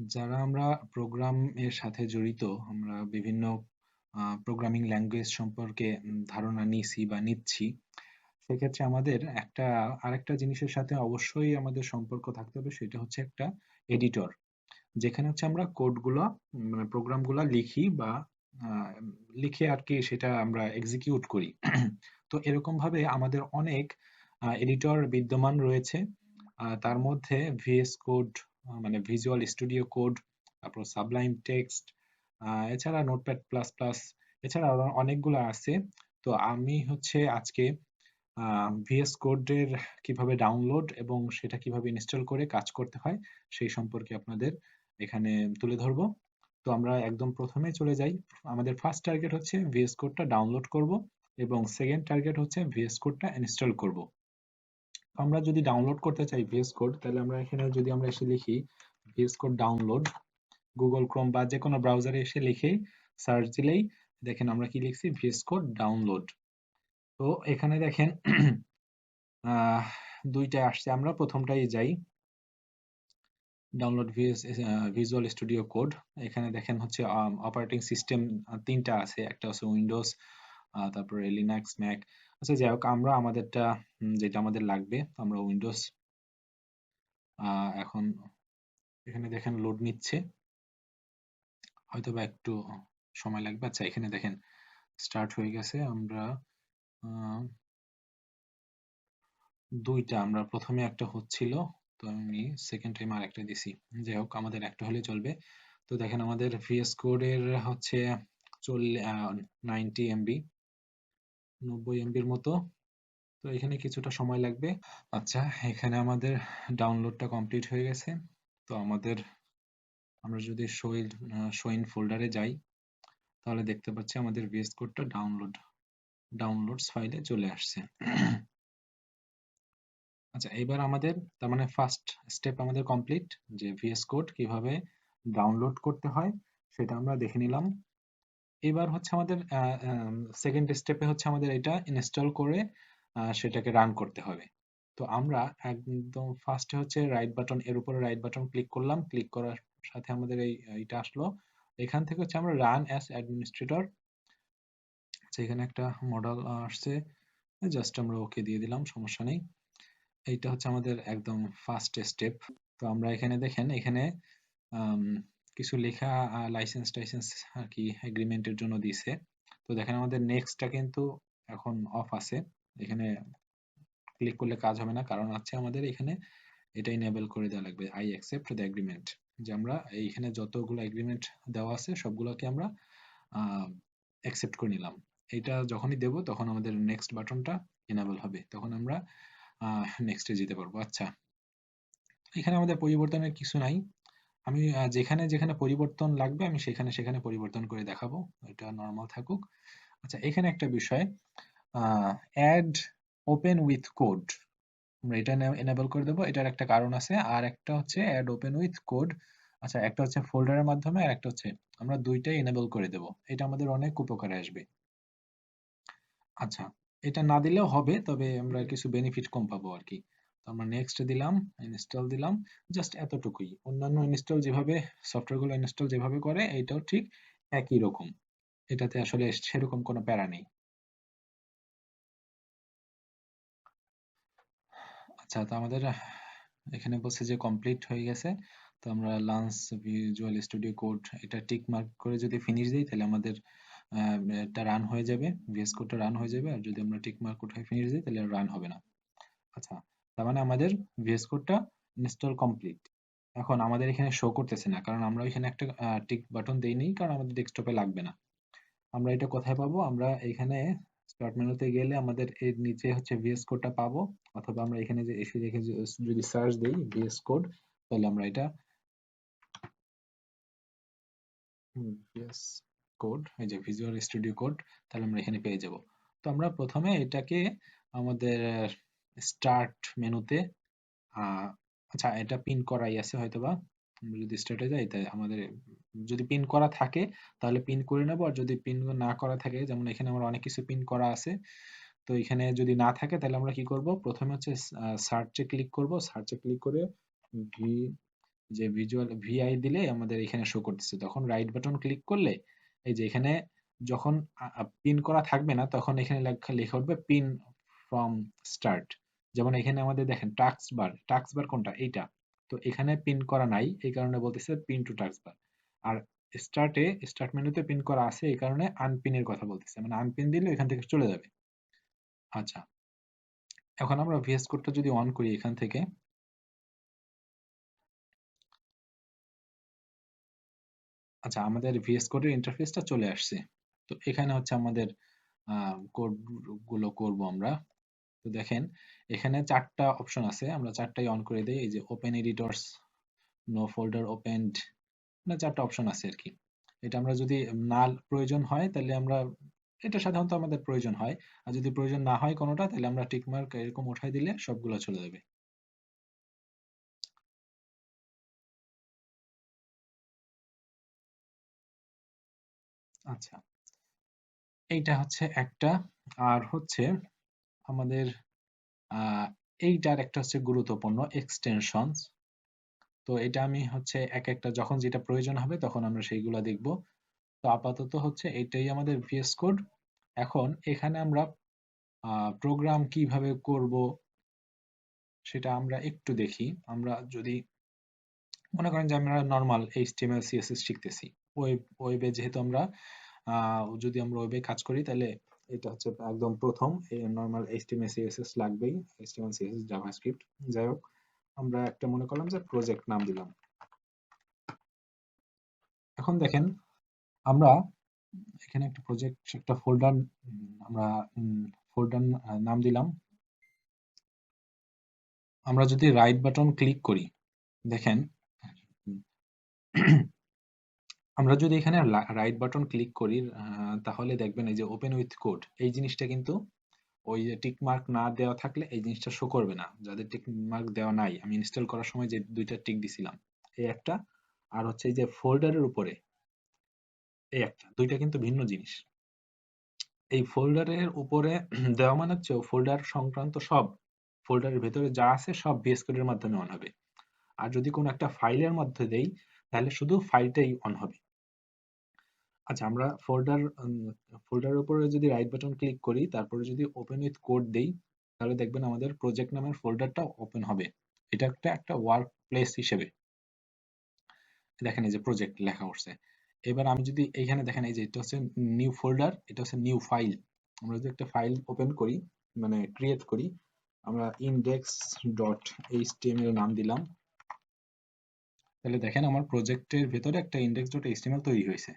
যারা আমরা প্রোগ্রাম এর সাথে জড়িত, আমরা বিভিন্ন প্রোগ্রামিং ল্যাঙ্গুয়েজ সম্পর্কে ধারণা নিছি বা নিচ্ছি। সেক্ষেত্রে আমাদের আরেকটা জিনিসের সাথে অবশ্যই আমাদের সম্পর্ক থাকতে হবে, সেটা হচ্ছে একটা এডিটর। যেখানে হচ্ছে আমরা কোডগুলো মানে প্রোগ্রামগুলো লিখি বা আহ, লিখে আর কি সেটা আমরা এক্সিকিউট করি। তো এরকম ভাবে আমাদের অনেক এডিটর বিদ্যমান রয়েছে। তার মধ্যে ভিএস কোড, মানে ভিজুয়াল স্টুডিও কোড, তারপর সাবলাইম টেক্সট, এছাড়া নোটপ্যাড প্লাস প্লাস, এছাড়া আরো অনেকগুলো আছে। তো আমি হচ্ছে আজকে ভিএস কোডের কিভাবে ডাউনলোড এবং সেটা কিভাবে ইনস্টল করে কাজ করতে হয় সেই সম্পর্কে আপনাদের এখানে তুলে ধরবো। তো আমরা একদম প্রথমে চলে যাই। আমাদের ফার্স্ট টার্গেট হচ্ছে ভিএস কোডটা ডাউনলোড করব এবং সেকেন্ড টার্গেট হচ্ছে ভিএস কোডটা ইনস্টল করব। আমরা যদি ডাউনলোড করতে চাই ভিএস কোড, তাহলে আমরা এখানে যদি আমরা এসে লিখি VS code download, Google Chrome বা যে কোনো ব্রাউজারে এসে লিখে সার্চ দিলেই দেখেন আমরা কি লিখছি, ভিএস কোড ডাউনলোড। তো এখানে দেখেন আহ দুইটা আসছে, আমরা প্রথমটাই যাই, ডাউনলোড ভিজুয়াল স্টুডিও কোড। এখানে দেখেন হচ্ছে অপারেটিং সিস্টেম তিনটা আছে, একটা হচ্ছে উইন্ডোজ, তারপরে লিনাক্স, ম্যাক। আচ্ছা যাই হোক, আমরা আমাদেরটা যেটা আমাদের লাগবে, আমরা উইন্ডোজ। এখন এখানে দেখেন লোড নিচ্ছে, হয়তো বা একটু সময় লাগবে। আচ্ছা এখানে দেখেন স্টার্ট হয়ে গেছে। আমরা আহ, দুইটা, আমরা প্রথমে একটা হচ্ছিল, তো আমি সেকেন্ড টাইম আর একটা দিছি। যাই হোক, আমাদের একটা হলে চলবে। তো দেখেন আমাদের ভিএস কোড এর হচ্ছে 90 এমবি, 90 এমবির মতো। তো এখানে কিছুটা সময় লাগবে। আচ্ছা, এখানে আমাদের ডাউনলোডটা কমপ্লিট হয়ে গেছে। তো আমরা যদি শো ইন ফোল্ডারে যাই, তাহলে দেখতে পাচ্ছি আমাদের ভিএস কোডটা ডাউনলোডস ফাইলে চলে আসছে। আচ্ছা, এবার আমাদের তার মানে ফার্স্ট স্টেপ আমাদের কমপ্লিট, যে ভিএস কোড কিভাবে ডাউনলোড করতে হয় সেটা আমরা দেখে নিলাম। এবার হচ্ছে আমাদের সেকেন্ড স্টেপে হচ্ছে আমাদের এটা ইনস্টল করে সেটাকে রান করতে হবে। তো আমরা একদম ফার্স্টে হচ্ছে রাইট বাটন, এর উপরে রাইট বাটন ক্লিক করলাম, ক্লিক করার সাথে আমাদের এইটা আসলো। এখান থেকে হচ্ছে আমরা রান অ্যাজ অ্যাডমিনিস্ট্রেটর, এখানে একটা মডেল আসছে, জাস্ট আমরা ওকে দিয়ে দিলাম, সমস্যা নেই। এইটা হচ্ছে আমাদের একদম ফার্স্ট স্টেপ। তো আমরা এখানে দেখেন, এখানে আম, কিছু লেখা লাইসেন্স টাইসেন্স আর কি এগ্রিমেন্টের জন্য দিছে। তো দেখেন আমাদের নেক্সটটা কিন্তু এখন অফ আছে, এখানে ক্লিক করলে কাজ হবে না, কারণ হচ্ছে আমাদের এখানে এটা ইনেবল করে দেওয়া লাগবে, আই অ্যাকসেপ্ট দ্য এগ্রিমেন্ট। যে আমরা এইখানে যতগুলো এগ্রিমেন্ট দেওয়া আছে সবগুলোকে আমরা অ্যাকসেপ্ট করে নিলাম। এটা যখনই দেব তখন আমাদের নেক্সট বাটনটা ইনেবল হবে, তখন আমরা নেক্সটে যেতে পারবো। আচ্ছা, এখানে আমাদের পরিবর্তনের কিছু নাই। আমি যেখানে যেখানে পরিবর্তন লাগবে আমি সেখানে সেখানে পরিবর্তন করে দেখাবো, এটা নর্মাল থাকুক। আচ্ছা, এখানে একটা বিষয়, অ্যাড ওপেন উইথ কোড, আমরা এটা এনেবল করে দেবো। এটার একটা কারণ আছে, আর একটা হচ্ছে অ্যাড ওপেন উইথ কোড। আচ্ছা, একটা হচ্ছে ফোল্ডারের মাধ্যমে, আর একটা হচ্ছে আমরা দুইটাই এনেবল করে দেব, এটা আমাদের অনেক উপকারে আসবে। আচ্ছা, এটা না দিলেও হবে, তবে আমরা কিছু বেনিফিট কম পাবো আর কি। তো আমরা নেক্সট দিলাম, ইনস্টল দিলাম, জাস্ট এতটুকুই। অন্যান্য ইনস্টল যেভাবে, সফটওয়্যারগুলো ইনস্টল যেভাবে করে, এইটাও ঠিক একই রকম, এটাতে আসলে সেরকম কোনো প্যারা নেই। আচ্ছা, তো আমাদের এখানে বলছে যে কমপ্লিট হয়ে গেছে। তো আমরা লঞ্চ ভিজুয়াল স্টুডিও কোড এটা টিক মার্ক করে যদি ফিনিশ দিই, তাহলে আমাদের এটা রান হয়ে যাবে, ভিএস কোডটা রান হয়ে যাবে। আর যদি আমরা টিক মার্ক উঠাই ফিনিশ দিই, তাহলে রান হবে না। আচ্ছা, তার মানে আমাদের ভিএস কোডটা ইনস্টল কমপ্লিট। এখন আমাদের এখানে শো করতেছে না, কারণ আমরা এখানে একটা টিক বাটন দেইনি, কারণ আমাদের ডেস্কটপে লাগবে না। আমরা এটা কোথায় পাবো? আমরা এখানে স্টার্ট মেনুতে গেলে আমাদের এর নিচে হচ্ছে ভিএস কোডটা পাবো, অথবা আমরা এখানে যে এসে দেখে যদি সার্চ দিই ভিএস কোড, তাহলে আমরা এটা ভিএস কোড, এই যে ভিজুয়াল স্টুডিও কোড, তাহলে আমরা এখানে পেয়ে যাব। তো আমরা প্রথমে এটাকে আমাদের স্টার্ট মেনুতে, আহ আচ্ছা, এটা পিন করাই আছে হয়তোবা। আমরা যদি স্টার্টে যাই, তাই আমাদের যদি পিন করা থাকে তাহলে পিন করে নেবো, আর যদি পিন না করা থাকে, যেমন এখানে আমার অনেক কিছু পিন করা আছে, তো এখানে যদি না থাকে তাহলে আমরা কি করব, প্রথমে হচ্ছে সার্চে ক্লিক করব, সার্চে ক্লিক করে যে ভিজুয়াল ভিআই দিলে আমাদের এখানে শো করতেছে, তখন রাইট বাটন ক্লিক করলে এই যে এখানে যখন পিন করা থাকবে না তখন এখানে লেখা লেখা উঠবে পিন ফ্রম স্টার্ট। যেমন এখানে আমাদের দেখেন টাস্ক বার কোনটা, এইটা। তো এখানে পিন করা নাই, এই কারণে বলতেছে pin to task bar. R start মেনুতে পিন করা আছে, এই কারণে আনপিনের কথা বলতেছে, মানে আনপিন দিলে এখান থেকে চলে যাবে। আচ্ছা, এখন আমরা ভিএস কোডটা যদি অন করি এখান থেকে, আচ্ছা আমাদের ভিএস কোডের ইন্টারফেসটা চলে আসছে। তো এখানে হচ্ছে আমাদের কোড গুলো করব আমরা। তো দেখেন এখানে 4টা অপশন আছে, আমরা 4টাই অন করে দেই। এই যে open editors, no folder opened, না 4টা অপশন আছে আর কি। এটা আমরা যদি না প্রয়োজন হয় তাহলে আমরা, এটা সাধারণত আমাদের প্রয়োজন হয়, আর যদি প্রয়োজন না হয় কোনোটা তাহলে আমরা টিক মার্ক এরকম উঠাই দিলে সবগুলো চলে যাবে। আচ্ছা, এইটা হচ্ছে একটা। আর হচ্ছে আমাদের আহ এইটার একটা হচ্ছে গুরুত্বপূর্ণ এক্সটেনশনস। তো এটা আমি হচ্ছে এক একটা যখন যেটা প্রয়োজন হবে তখন আমরা সেইগুলা দেখব। তো আপাতত হচ্ছে এটাই আমাদের ভিএস কোড। এখন এখানে আমরা প্রোগ্রাম কিভাবে করব সেটা আমরা একটু দেখি। আমরা যদি মনে করেন যে আমরা নর্মাল এইচটিএমএল সিএসএস শিখতেছি, ওয়েবে যেহেতু আমরা যদি আমরা ওয়েবে কাজ করি তাহলে এটা হচ্ছে একদম প্রথম নর্মাল এইচটিএমএল সিএসএস লাগবেই, এইচটিএমএল সিএসএস জাভাস্ক্রিপ্ট। যাই হোক, আমরা একটা মনে করলাম যে প্রজেক্ট নাম দিলাম। এখন দেখেন আমরা এখানে একটা প্রজেক্ট, একটা ফোল্ডার, আমরা ফোল্ডার নাম দিলাম। আমরা যদি রাইট বাটন ক্লিক করি, দেখেন আমরা যদি এখানে রাইট বাটন ক্লিক করি তাহলে দেখবেন এই যে ওপেন উইথ কোড, এই জিনিসটা কিন্তু ওই যে টিক মার্ক না দেওয়া থাকলে এই জিনিসটা শো করবে না। যাদের টিক মার্ক দেওয়া নাই, আমি ইনস্টল করার সময় যে দুইটা টিক দিছিলাম, এই একটা আর হচ্ছে এই যে ফোল্ডারের উপরে এই একটা, দুইটা কিন্তু ভিন্ন জিনিস। এই ফোল্ডারের উপরে দেওয়া মানে হচ্ছে ফোল্ডার সংক্রান্ত সব, ফোল্ডারের ভেতরে যা আছে সব ভিএস কোডের মাধ্যমে অন হবে। আর যদি কোনো একটা ফাইলের মধ্যে দেই তাহলে শুধু ফাইলটাই অন হবে। আচ্ছা, আমরা ফোল্ডারের উপরে যদি রাইট বাটন ক্লিক করি, তারপরে যদি ওপেন উইথ কোড দেই, তাহলে দেখবেন আমাদের প্রজেক্ট নামের ফোল্ডারটা ওপেন হবে। এটা একটা ওয়ার্ক প্লেস হিসেবে দেখেন এই যে প্রজেক্ট লেখা উঠছে। এবার আমি যদি এইখানে দেখেন এই যে এটা হচ্ছে নিউ ফোল্ডার, এটা হচ্ছে নিউ ফাইল। আমরা যদি একটা ফাইল ওপেন করি, মানে ক্রিয়েট করি, আমরা ইনডেক্স ডট এইচটিএমএল নাম দিলাম, তাহলে দেখেন আমার প্রজেক্টের ভেতরে একটা ইনডেক্স ডট এইচটিএমএল তৈরি হয়েছে।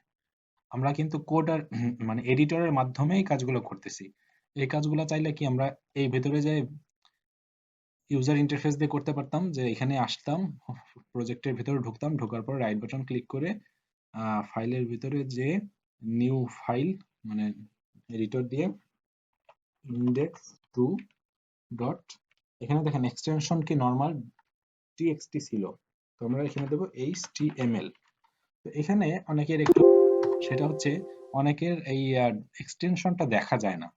আমরা কিন্তু কোড আর মানে এডিটরের মাধ্যমে এই কাজগুলো করতেছি। এই কাজগুলো চাইলে কি আমরা এই ভেতরে যে ইউজার ইন্টারফেস দিয়ে করতে পারতাম, যে এখানে আসতাম, প্রজেক্টের ভেতরে ঢুকতাম, ঢোকার পর রাইট বাটন ক্লিক করে ফাইলের ভিতরে যে নিউ ফাইল মানে এডিটর দিয়ে ইনডেক্স টু ডট, এখানে দেখেন এক্সটেনশন কি নরমাল টিএক্সটি ছিল, তো আমরা এখানে দেবো এইচটিএমএল। তো এখানে অনেকের একটু, সেটা হচ্ছে অনেকের এই এক্সটেনশনটা দেখা যায় না।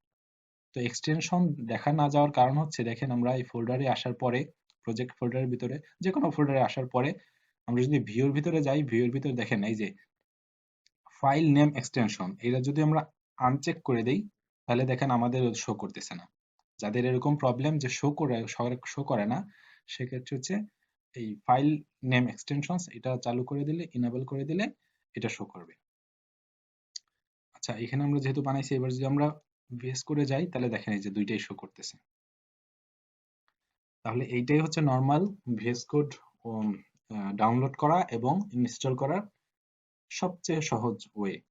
তো এক্সটেনশন দেখা না যাওয়ার কারণ হচ্ছে, দেখেন আমরা এই ফোল্ডারে আসার পরে, প্রজেক্ট ফোল্ডারের ভিতরে যে কোনো ফোল্ডারে আসার পরে আমরা যদি ভিউর ভিতরে যাই, ভিউর ভিতরে দেখেন এই যে ফাইল নেম এক্সটেনশন, এটা যদি আমরা আনচেক করে দেই তাহলে দেখেন আমাদের শো করতেছে না। যাদের এরকম প্রবলেম যে শো করে না, সেক্ষেত্রে হচ্ছে এই ফাইল নেম এক্সটেনশনস এটা চালু করে দিলে, ইনেবল করে দিলে এটা শো করবে। আচ্ছা, এখানে আমরা যেহেতু বানাইছি, এবার যদি আমরা ভিএস করে যাই তাহলে দেখেন এই যে দুইটাই শো করতেছে। তাহলে এইটাই হচ্ছে নর্মাল ভিএস কোড ডাউনলোড করা এবং ইনস্টল করার সবচেয়ে সহজ ওয়ে।